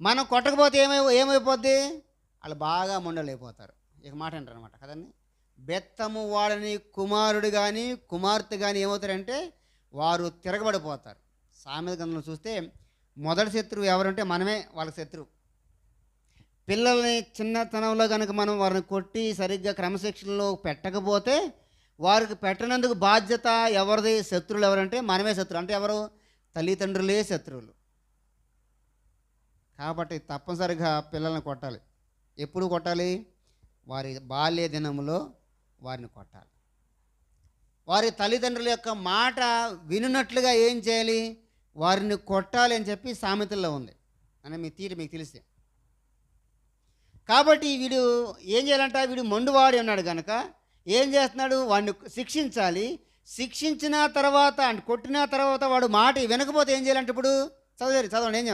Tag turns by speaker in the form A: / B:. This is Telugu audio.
A: మనం కొట్టకపోతే ఏమైపోద్ది? ఆళ్ళు బాగా మొండోళ్ళైపోతారు. ఇక మాట వినరనమాట కదండీ! బెత్తము వాడని కుమారుడు గాని, కుమార్తె గాని ఏమవుతారంటే వారు తిరగబడిపోతారు. సామెత గ్రంథంలో చూస్తే మొదటి శత్రువు ఎవరంటే మనమే వాళ్ళకి శత్రువు. పిల్లల్ని చిన్నతనంలో గనుక మనం వారిని కొట్టి సరిగ్గా క్రమశిక్షణలో పెట్టకపోతే, వారికి పెట్టనందుకు బాధ్యత ఎవరిది? శత్రువులు ఎవరంటే మనమే శత్రువు. అంటే ఎవరు? తల్లిదండ్రులే శత్రువులు. కాబట్టి తప్పనిసరిగా పిల్లల్ని కొట్టాలి. ఎప్పుడు కొట్టాలి? వారి బాల్య దినములో వారిని కొట్టాలి. వారి తల్లిదండ్రుల యొక్క మాట వినున్నట్లుగా ఏం చేయాలి? వారిని కొట్టాలి అని చెప్పి సామెతల్లో ఉంది. అని మీకు తెలిసే. కాబట్టి వీడు ఏం చేయాలంట? వీడు మొండివాడి ఉన్నాడు గనక ఏం చేస్తున్నాడు? వాడిని శిక్షించాలి. శిక్షించిన తర్వాత అంటే కొట్టిన తర్వాత వాడు మాట వినకపోతే ఏం చేయాలంటే ఇప్పుడు చదవండి ఏం చేయాలి?